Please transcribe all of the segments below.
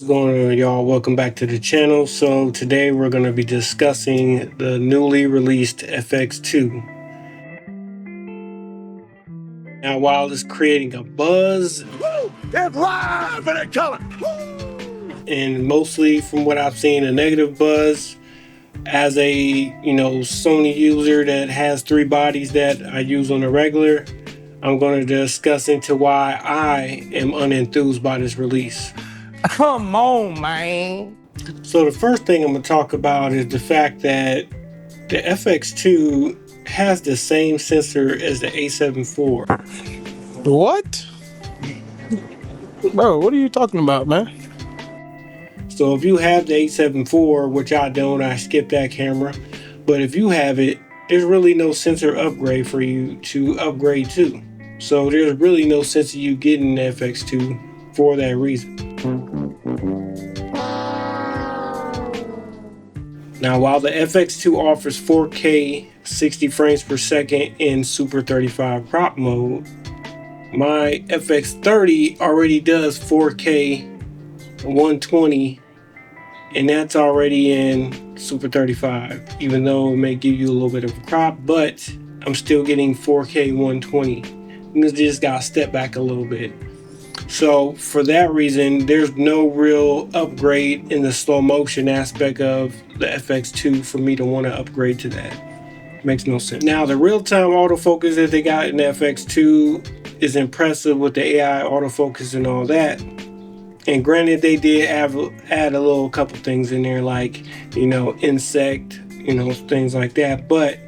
What's going on, y'all? Welcome back to the channel. So today we're going to be discussing the newly released FX2. Now, while it's creating a buzz, it's live and it's color, and mostly from what I've seen, a negative buzz, as a Sony user that has three bodies that I use on a regular, I'm going to discuss into why I am unenthused by this release. Come on, man. So the first thing I'm going to talk about is the fact that the FX2 has the same sensor as the A7IV. What? Bro, what are you talking about, man? So if you have the A7IV, which I don't, I skip that camera. But if you have it, there's really no sensor upgrade for you to upgrade to. So there's really no sense of you getting the FX2 for that reason. Now, while the FX2 offers 4K 60 frames per second in Super 35 crop mode, my FX30 already does 4K 120, and that's already in Super 35, even though it may give you a little bit of a crop, but I'm still getting 4K 120. You just gotta step back a little bit. So for that reason, there's no real upgrade in the slow motion aspect of the FX2 for me to want to upgrade to that. Makes no sense. Now, the real-time autofocus that they got in the FX2 is impressive with the AI autofocus and all that. And granted, they did add a little couple things in there, like, insect, things like that. But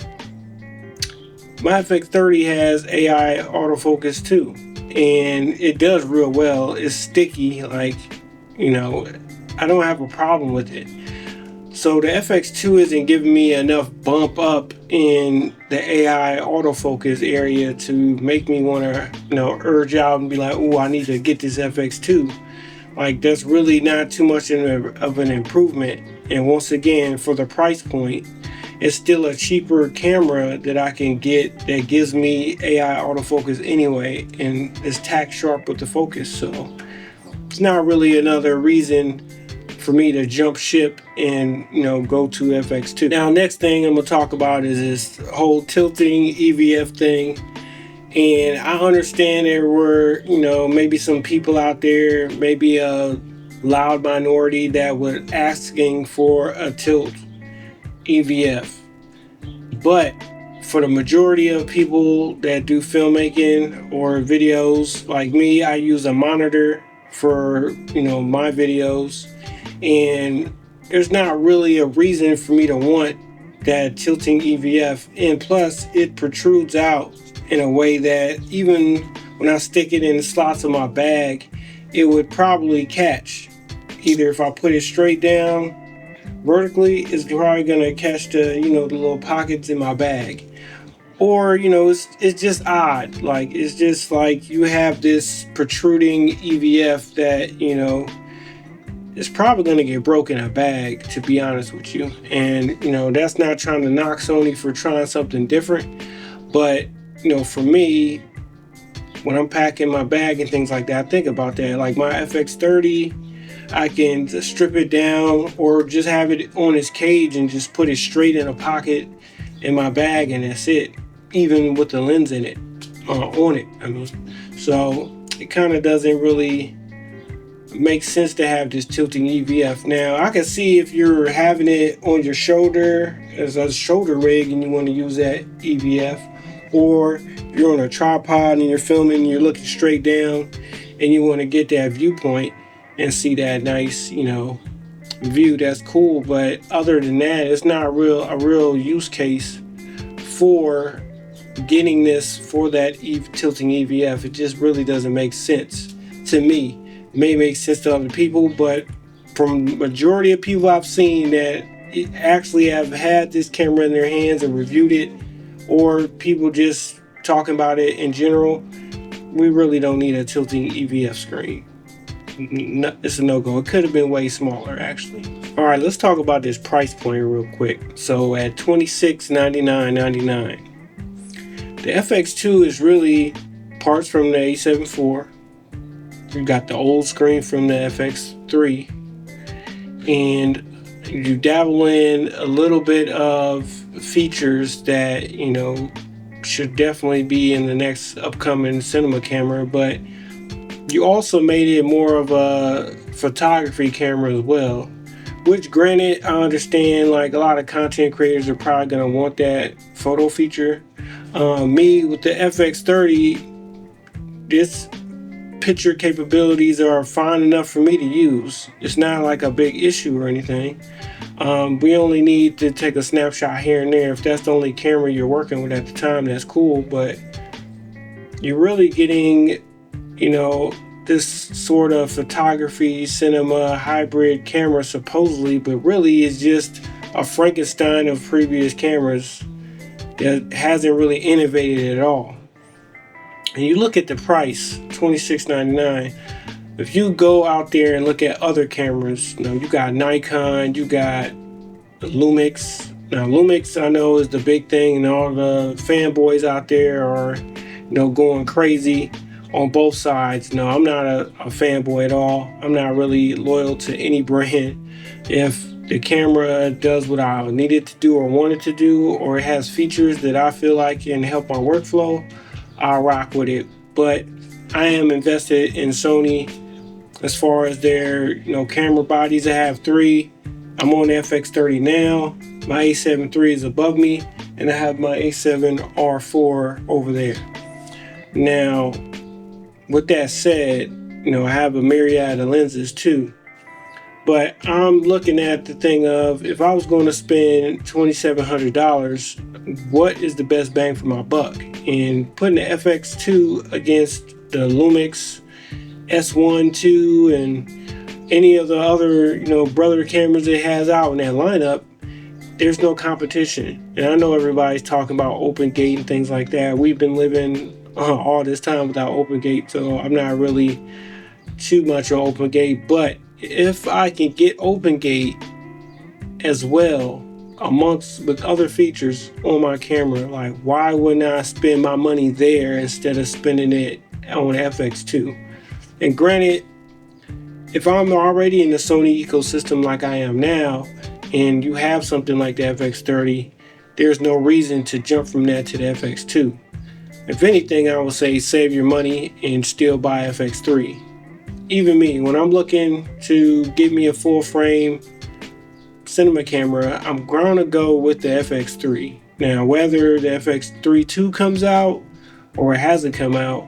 my FX30 has AI autofocus too. And it does real well. It's sticky, I don't have a problem with it. So the FX2 isn't giving me enough bump up in the AI autofocus area to make me want to, urge out and be like, oh, I need to get this FX2. That's really not too much of an improvement. And once again, for the price point, it's still a cheaper camera that I can get that gives me AI autofocus anyway, and is tack sharp with the focus. So it's not really another reason for me to jump ship and go to FX2. Now, next thing I'm gonna talk about is this whole tilting EVF thing. And I understand there were maybe some people out there, maybe a loud minority, that were asking for a tilt EVF. But for the majority of people that do filmmaking or videos like me, I use a monitor for my videos, and there's not really a reason for me to want that tilting EVF. And plus, it protrudes out in a way that even when I stick it in the slots of my bag, it would probably catch. Either if I put it straight down vertically, it's probably gonna catch the the little pockets in my bag, or it's just odd. It's just like you have this protruding EVF that it's probably gonna get broken in a bag, to be honest with you. And that's not trying to knock Sony for trying something different, but for me, when I'm packing my bag and things like that, I think about that. Like my FX30, I can just strip it down or just have it on its cage and just put it straight in a pocket in my bag, and that's it, even with the lens in it, on it. So it kind of doesn't really make sense to have this tilting EVF. Now, I can see if you're having it on your shoulder as a shoulder rig and you want to use that EVF, or you're on a tripod and you're filming and you're looking straight down and you want to get that viewpoint and see that nice, view, that's cool. But other than that, it's not a real use case for getting this for that tilting EVF. It just really doesn't make sense to me. It may make sense to other people, but from the majority of people I've seen that actually have had this camera in their hands and reviewed it, or people just talking about it in general, we really don't need a tilting EVF screen. It's a no-go. It could have been way smaller, actually. All right, let's talk about this price point real quick. So at $2699.99, the FX2 is really parts from the A7IV. You got the old screen from the FX3, and you dabble in a little bit of features that should definitely be in the next upcoming cinema camera, but you also made it more of a photography camera as well. Which, granted, I understand like a lot of content creators are probably gonna want that photo feature. Me with the FX30, this picture capabilities are fine enough for me to use. It's not like a big issue or anything. We only need to take a snapshot here and there. If that's the only camera you're working with at the time, that's cool, but you're really getting, this sort of photography, cinema, hybrid camera supposedly, but really is just a Frankenstein of previous cameras that hasn't really innovated at all. And you look at the price, $26.99. If you go out there and look at other cameras, you got Nikon, you got Lumix. Now Lumix, I know, is the big thing, and all the fanboys out there are, going crazy on both sides. No, I'm not a fanboy at all. I'm not really loyal to any brand. If the camera does what I need it to do or want it to do, or it has features that I feel like can help my workflow, I'll rock with it. But I am invested in Sony as far as their camera bodies. I have 3. I'm on the FX30 now. My A7 III is above me, and I have my A7R4 over there. Now, with that said, I have a myriad of lenses too. But I'm looking at the thing of, if I was going to spend $2,700, what is the best bang for my buck? And putting the FX2 against the Lumix S1 II and any of the other, brother cameras it has out in that lineup, there's no competition. And I know everybody's talking about open gate and things like that. We've been living all this time without open gate, so I'm not really too much on open gate. But if I can get open gate as well amongst with other features on my camera, like, why wouldn't I spend my money there instead of spending it on FX2? And granted, if I'm already in the Sony ecosystem like I am now, and you have something like the FX30, there's no reason to jump from that to the FX2. If anything, I would say save your money and still buy FX3. Even me, when I'm looking to get me a full frame cinema camera, I'm going to go with the FX3. Now, whether the FX3 comes out or it hasn't come out,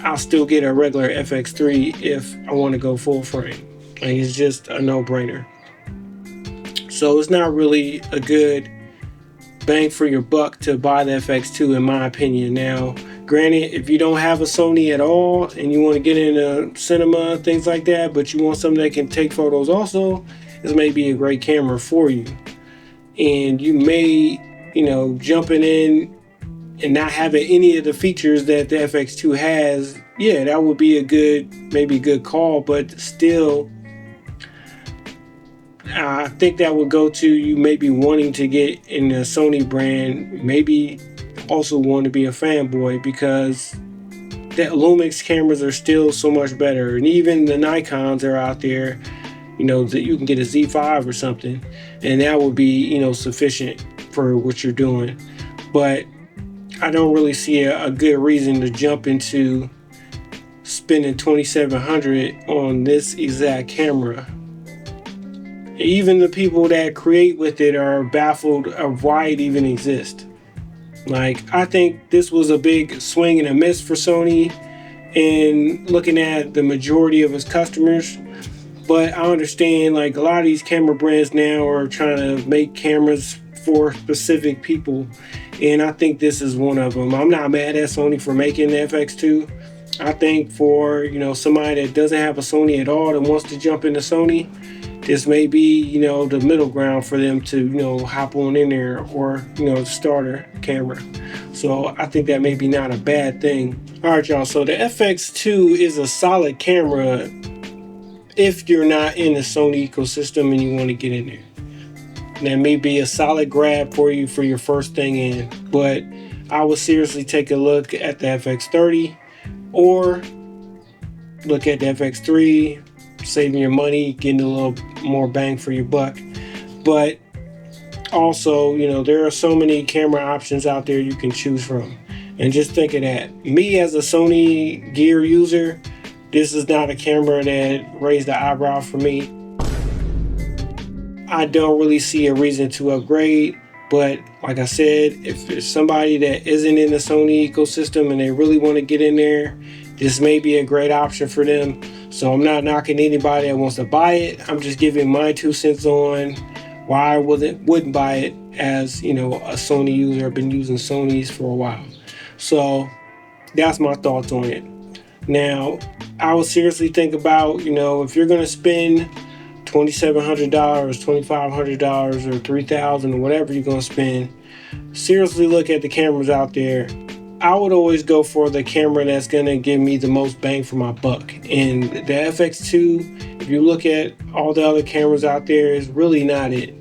I'll still get a regular FX3 if I want to go full frame. Like, it's just a no-brainer. So it's not really a good bang for your buck to buy the FX2, in my opinion. Now, granted, if you don't have a Sony at all and you want to get into cinema, things like that, but you want something that can take photos also, this may be a great camera for you. And you may, jumping in and not having any of the features that the FX2 has, yeah, that would be a good call, but still, I think that would go to you maybe wanting to get in the Sony brand, maybe also want to be a fanboy, because the Lumix cameras are still so much better. And even the Nikons are out there, that you can get a Z5 or something, and that would be, sufficient for what you're doing. But I don't really see a good reason to jump into spending $2,700 on this exact camera. Even the people that create with it are baffled of why it even exists. Like, I think this was a big swing and a miss for Sony in looking at the majority of its customers. But I understand, like, a lot of these camera brands now are trying to make cameras for specific people, and I think this is one of them. I'm not mad at Sony for making the FX2. I think for, somebody that doesn't have a Sony at all that wants to jump into Sony, this may be, the middle ground for them to, hop on in there, or, starter camera. So I think that may be not a bad thing. All right, y'all. So the FX2 is a solid camera if you're not in the Sony ecosystem and you want to get in there. That may be a solid grab for you for your first thing in. But I would seriously take a look at the FX30 or look at the FX3. saving your money, getting a little more bang for your buck. But also, you know, there are so many camera options out there you can choose from. And just think of that. Me as a Sony gear user, this is not a camera that raised the eyebrow for me. I don't really see a reason to upgrade. But like I said, if there's somebody that isn't in the Sony ecosystem and they really want to get in there, this may be a great option for them. So I'm not knocking anybody that wants to buy it. I'm just giving my 2 cents on why I wouldn't buy it as, you know, a Sony user. I've been using Sonys for a while. So that's my thoughts on it. Now, I would seriously think about, you know, if you're going to spend $2,700, $2,500, or $3,000, or whatever you're going to spend, seriously look at the cameras out there. I would always go for the camera that's going to give me the most bang for my buck. And the FX2, if you look at all the other cameras out there, is really not it.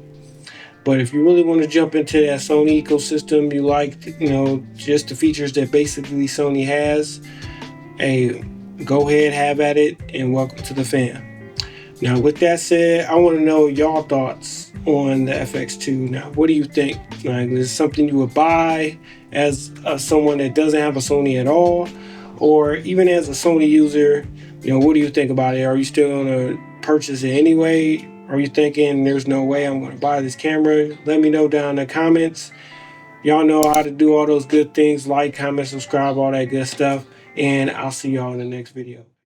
But if you really want to jump into that Sony ecosystem, you like, you know, just the features that basically Sony has, hey, go ahead, have at it, and welcome to the fam. Now, with that said, I want to know y'all thoughts on the FX2. Now, what do you think? Like, is it something you would buy as someone that doesn't have a Sony at all? Or even as a Sony user, you know, what do you think about it? Are you still going to purchase it anyway? Are you thinking there's no way I'm going to buy this camera? Let me know down in the comments. Y'all know how to do all those good things. Like, comment, subscribe, all that good stuff. And I'll see y'all in the next video.